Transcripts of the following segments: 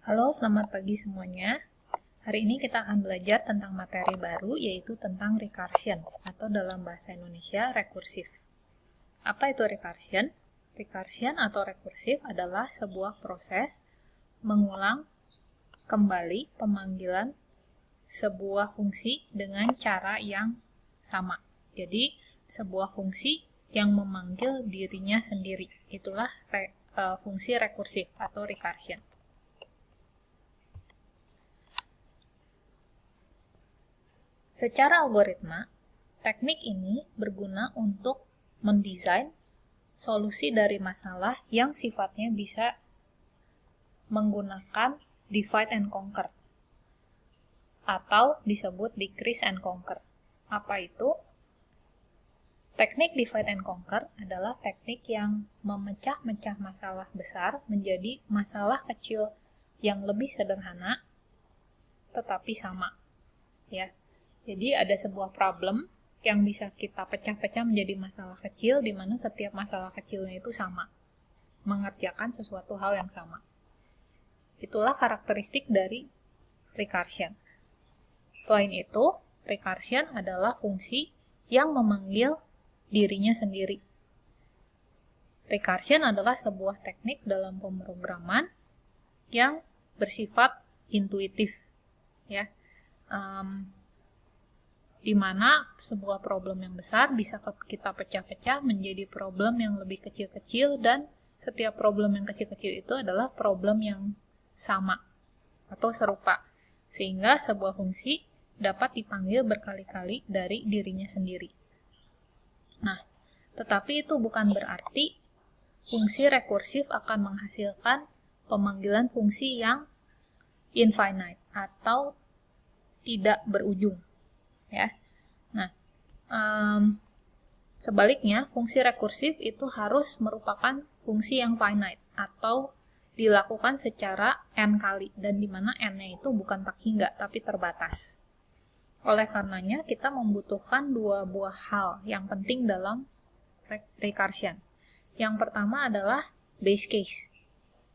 Halo, selamat pagi semuanya. Hari ini kita akan belajar tentang materi baru, yaitu tentang recursion, atau dalam bahasa Indonesia, rekursif. Apa itu recursion? Recursion atau rekursif adalah sebuah proses mengulang kembali pemanggilan sebuah fungsi dengan cara yang sama. Jadi, sebuah fungsi yang memanggil dirinya sendiri. Itulah fungsi rekursif atau recursion. Secara algoritma, teknik ini berguna untuk mendesain solusi dari masalah yang sifatnya bisa menggunakan divide and conquer atau disebut decrease and conquer. Apa itu? Teknik divide and conquer adalah teknik yang memecah-mecah masalah besar menjadi masalah kecil yang lebih sederhana tetapi sama. Ya. Jadi ada sebuah problem yang bisa kita pecah-pecah menjadi masalah kecil, di mana setiap masalah kecilnya itu sama, mengerjakan sesuatu hal yang sama. Itulah karakteristik dari recursion. Selain itu, recursion adalah fungsi yang memanggil dirinya sendiri. Recursion adalah sebuah teknik dalam pemrograman yang bersifat intuitif, ya. Di mana sebuah problem yang besar bisa kita pecah-pecah menjadi problem yang lebih kecil-kecil, dan setiap problem yang kecil-kecil itu adalah problem yang sama atau serupa, sehingga sebuah fungsi dapat dipanggil berkali-kali dari dirinya sendiri. Nah, tetapi itu bukan berarti fungsi rekursif akan menghasilkan pemanggilan fungsi yang infinite atau tidak berujung. Ya. Nah, sebaliknya, fungsi rekursif itu harus merupakan fungsi yang finite atau dilakukan secara n kali, dan di mana n-nya itu bukan tak hingga, tapi terbatas. Oleh karenanya, kita membutuhkan dua buah hal yang penting dalam recursion. Yang pertama adalah base case.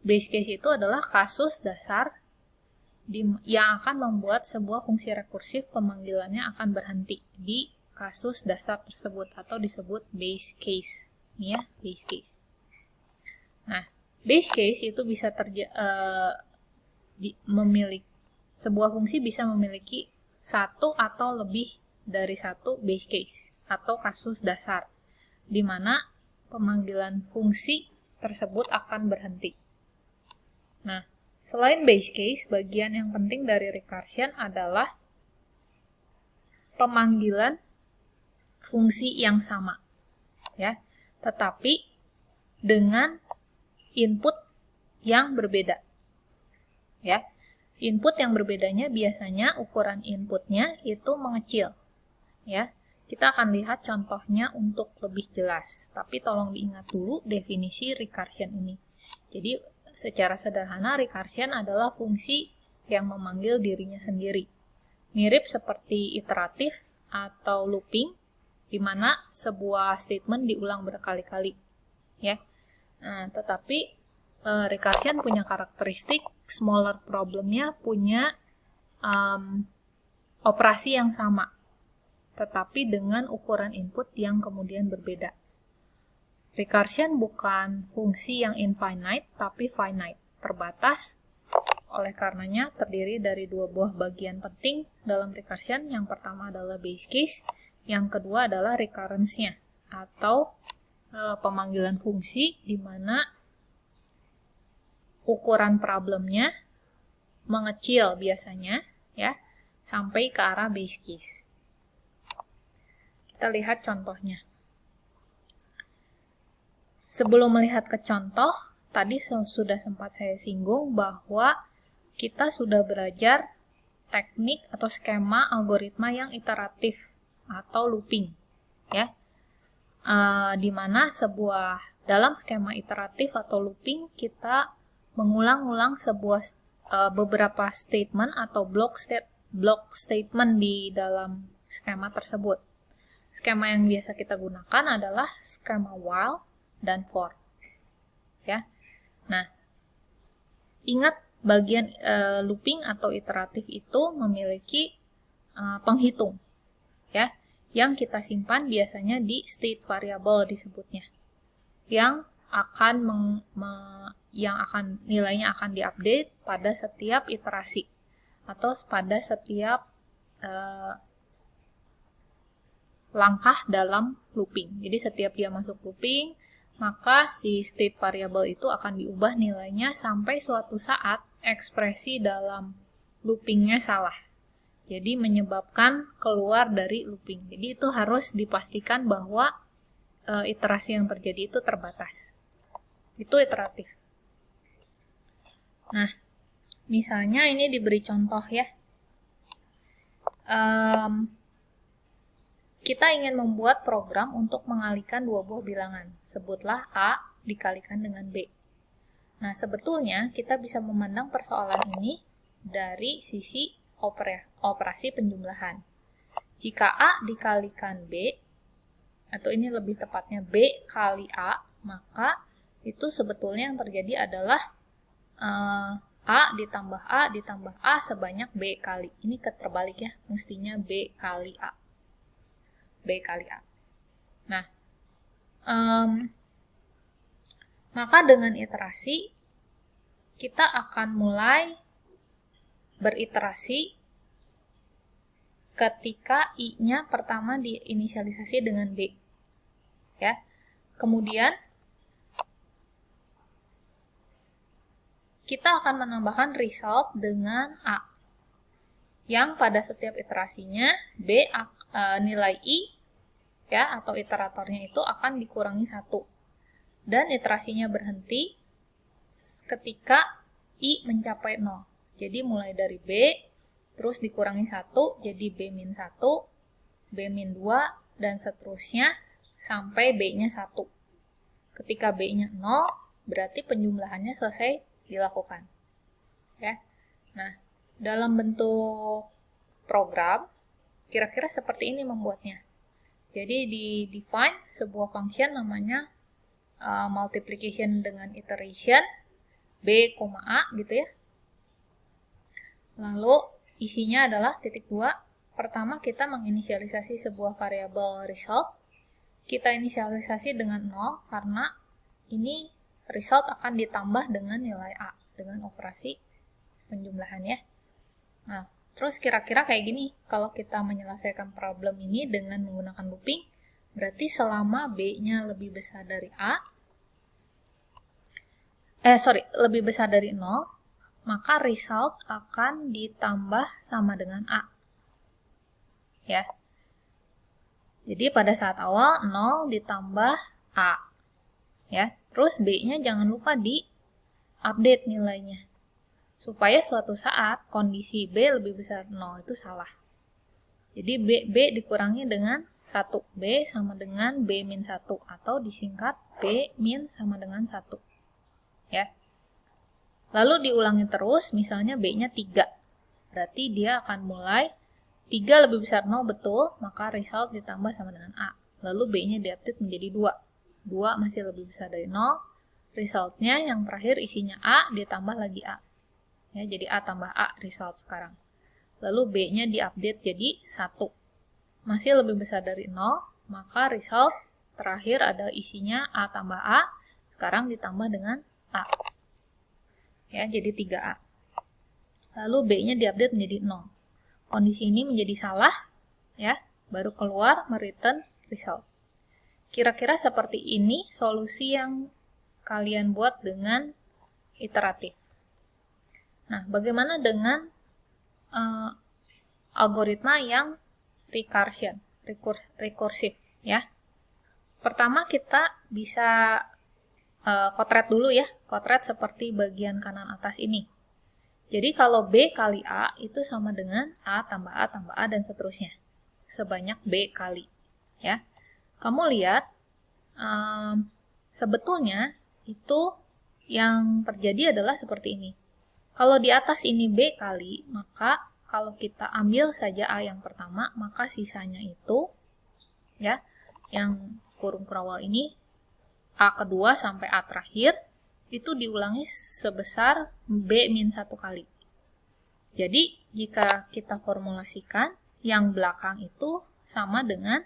Base case itu adalah kasus dasar yang akan membuat sebuah fungsi rekursif pemanggilannya akan berhenti di kasus dasar tersebut atau disebut base case. Ini ya, base case. Nah, base case itu bisa sebuah fungsi bisa memiliki satu atau lebih dari satu base case atau kasus dasar, di mana pemanggilan fungsi tersebut akan berhenti. Nah, selain base case, bagian yang penting dari recursion adalah pemanggilan fungsi yang sama, ya, tetapi dengan input yang berbeda. Ya, input yang berbedanya biasanya ukuran inputnya itu mengecil. Ya, kita akan lihat contohnya untuk lebih jelas. Tapi tolong diingat dulu definisi recursion ini. Jadi secara sederhana, recursion adalah fungsi yang memanggil dirinya sendiri. Mirip seperti iteratif atau looping, di mana sebuah statement diulang berkali-kali. Ya. Nah, tetapi recursion punya karakteristik smaller problemnya punya operasi yang sama, tetapi dengan ukuran input yang kemudian berbeda. Recursion bukan fungsi yang infinite, tapi finite, terbatas. Oleh karenanya, terdiri dari dua buah bagian penting dalam recursion. Yang pertama adalah base case, yang kedua adalah recurrence-nya, atau pemanggilan fungsi di mana ukuran problemnya mengecil biasanya, ya, sampai ke arah base case. Kita lihat contohnya. Sebelum melihat ke contoh, tadi sudah sempat saya singgung bahwa kita sudah belajar teknik atau skema algoritma yang iteratif atau looping, ya, di mana dalam skema iteratif atau looping kita mengulang-ulang beberapa statement atau block statement di dalam skema tersebut. Skema yang biasa kita gunakan adalah skema while dan for. Ya. Nah, ingat bagian looping atau iteratif itu memiliki penghitung, ya, yang kita simpan biasanya di state variable disebutnya, yang nilainya akan diupdate pada setiap iterasi atau pada setiap langkah dalam looping. Jadi setiap dia masuk looping, maka si state variable itu akan diubah nilainya sampai suatu saat ekspresi dalam loopingnya salah. Jadi menyebabkan keluar dari looping. Jadi itu harus dipastikan bahwa iterasi yang terjadi itu terbatas. Itu iteratif. Nah, misalnya ini diberi contoh ya. Kita ingin membuat program untuk mengalihkan dua buah bilangan. Sebutlah A dikalikan dengan B. Nah, sebetulnya kita bisa memandang persoalan ini dari sisi operasi penjumlahan. Jika A dikalikan B, atau ini lebih tepatnya B kali A, maka itu sebetulnya yang terjadi adalah A ditambah A sebanyak B kali. Ini terbalik ya, mestinya B kali A. B kali A. Nah, maka dengan iterasi, kita akan mulai beriterasi ketika I-nya pertama diinisialisasi dengan B. Ya. Kemudian, kita akan menambahkan result dengan A. Yang pada setiap iterasinya, nilai I ya atau iteratornya itu akan dikurangi 1. Dan iterasinya berhenti ketika I mencapai 0. Jadi mulai dari B, terus dikurangi 1, jadi B-1, B-2, dan seterusnya sampai B-nya 1. Ketika B-nya 0, berarti penjumlahannya selesai dilakukan. Ya. Nah, dalam bentuk program, kira-kira seperti ini membuatnya. Jadi di-define sebuah function namanya multiplication dengan iteration B, A gitu ya. Lalu isinya adalah titik 2. Pertama kita menginisialisasi sebuah variabel result. Kita inisialisasi dengan 0 karena ini result akan ditambah dengan nilai A dengan operasi penjumlahan ya. Nah, terus kira-kira kayak gini, kalau kita menyelesaikan problem ini dengan menggunakan looping, berarti selama B-nya lebih besar dari lebih besar dari 0, maka result akan ditambah sama dengan A. Ya. Jadi pada saat awal 0 ditambah A. Ya. Terus B-nya jangan lupa di-update nilainya. Supaya suatu saat kondisi B lebih besar 0 itu salah. Jadi B dikurangi dengan 1. B sama dengan B-1 atau disingkat B- sama dengan 1. Ya. Lalu diulangi terus, misalnya B-nya 3. Berarti dia akan mulai 3 lebih besar 0 betul, maka result ditambah sama dengan A. Lalu B-nya diupdate menjadi 2. 2 masih lebih besar dari 0. Resultnya yang terakhir isinya A ditambah lagi A. Ya, jadi A tambah A result sekarang. Lalu B-nya diupdate jadi 1. Masih lebih besar dari 0, maka result terakhir ada isinya A tambah A, sekarang ditambah dengan A. Ya, jadi 3A. Lalu B-nya diupdate menjadi 0. Kondisi ini menjadi salah, ya, baru keluar mereturn result. Kira-kira seperti ini solusi yang kalian buat dengan iteratif. Nah, bagaimana dengan algoritma yang rekursif, ya? Pertama kita bisa kotret dulu ya, kotret seperti bagian kanan atas ini. Jadi kalau B kali A itu sama dengan A tambah A dan seterusnya, sebanyak B kali, ya. Kamu lihat, sebetulnya itu yang terjadi adalah seperti ini. Kalau di atas ini B kali, maka kalau kita ambil saja A yang pertama, maka sisanya itu, ya, yang kurung kurawal ini, A kedua sampai A terakhir, itu diulangi sebesar B-1 kali. Jadi, jika kita formulasikan, yang belakang itu sama dengan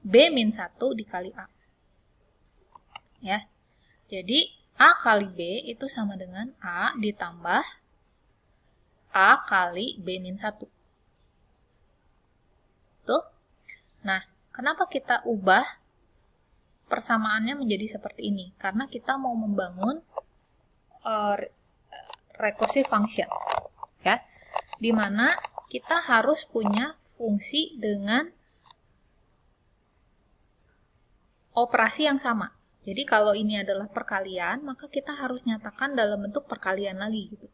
B-1 dikali A. Ya. Jadi, A kali B itu sama dengan A ditambah A kali B-1. Tuh. Nah, kenapa kita ubah persamaannya menjadi seperti ini? Karena kita mau membangun recursive function. Ya. Di mana kita harus punya fungsi dengan operasi yang sama. Jadi kalau ini adalah perkalian, maka kita harus nyatakan dalam bentuk perkalian lagi gitu.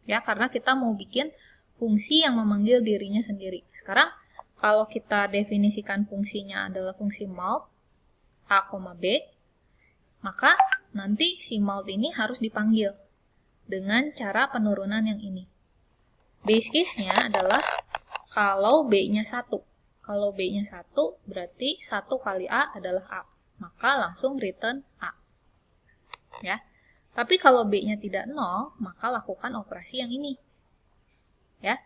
Ya, karena kita mau bikin fungsi yang memanggil dirinya sendiri. Sekarang kalau kita definisikan fungsinya adalah fungsi mult A, B, maka nanti si mult ini harus dipanggil dengan cara penurunan yang ini. Base case-nya adalah kalau B-nya 1. Kalau B-nya 1, berarti 1 kali A adalah A. Maka langsung return A. Ya. Tapi kalau B-nya tidak 0, maka lakukan operasi yang ini. Ya.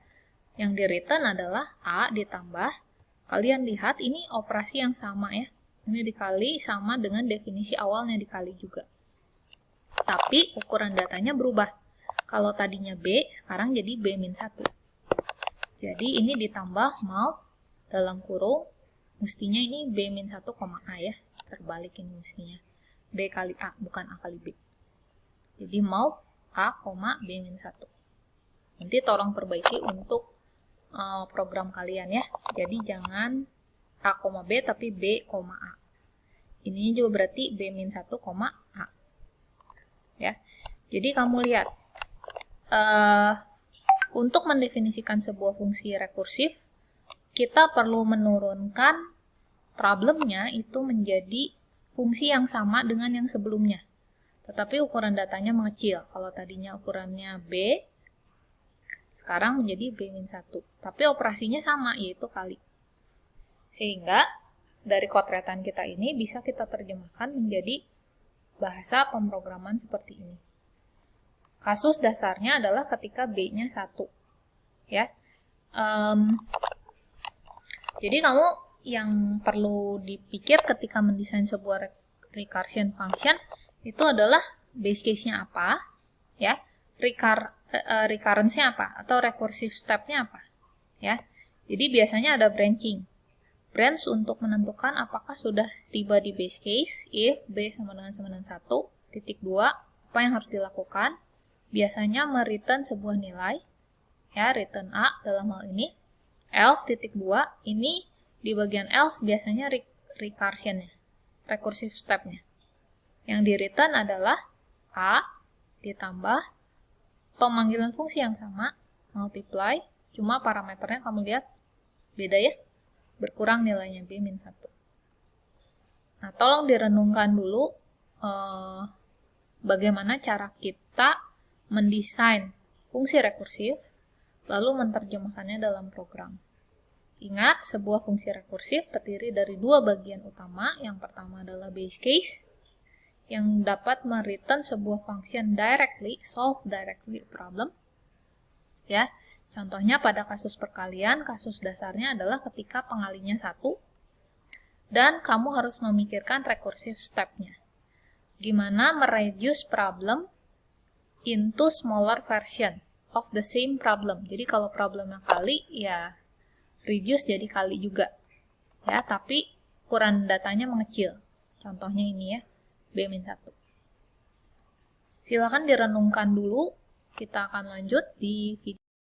Yang di return adalah A ditambah, kalian lihat ini operasi yang sama ya. Ini dikali sama dengan definisi awalnya dikali juga. Tapi ukuran datanya berubah. Kalau tadinya B, sekarang jadi B-1. Jadi ini ditambah mult dalam kurung, mestinya ini B-1, A ya. Terbalik ini mestinya. B kali A, bukan A kali B. Jadi mult A, B-1. Nanti tolong perbaiki untuk program kalian ya. Jadi jangan A, B, tapi B, A. Ini juga berarti B-1, A. Ya. Jadi kamu lihat. Untuk mendefinisikan sebuah fungsi rekursif, kita perlu menurunkan problemnya itu menjadi fungsi yang sama dengan yang sebelumnya. Tetapi ukuran datanya mengecil. Kalau tadinya ukurannya B, sekarang menjadi B-1. Tapi operasinya sama, yaitu kali. Sehingga dari kotretan kita ini bisa kita terjemahkan menjadi bahasa pemrograman seperti ini. Kasus dasarnya adalah ketika B-nya 1. Ya. Jadi kamu yang perlu dipikir ketika mendesain sebuah recursion function itu adalah base case-nya apa, ya, recurrence-nya apa, atau recursive step-nya apa. Ya. Jadi biasanya ada branching. Branch untuk menentukan apakah sudah tiba di base case, if B sama dengan 1, titik 2, apa yang harus dilakukan? Biasanya mereturn sebuah nilai, ya, return A dalam hal ini, else titik 2, ini di bagian else biasanya recursion-nya, recursive step-nya. Yang di return adalah A ditambah pemanggilan fungsi yang sama, multiply, cuma parameternya kamu lihat beda ya, berkurang nilainya B-1. Nah, tolong direnungkan dulu bagaimana cara kita mendesain fungsi rekursif, lalu menerjemahkannya dalam program. Ingat, sebuah fungsi rekursif terdiri dari dua bagian utama. Yang pertama adalah base case, yang dapat mereturn sebuah function directly, solve directly problem. Ya, contohnya pada kasus perkalian, kasus dasarnya adalah ketika pengalinya 1, dan kamu harus memikirkan recursive step-nya. Gimana mereduce problem into smaller version of the same problem. Jadi kalau problemnya kali, ya reduce jadi kali juga. Ya, tapi ukuran datanya mengecil. Contohnya ini ya, B-1. Silakan direnungkan dulu. Kita akan lanjut di video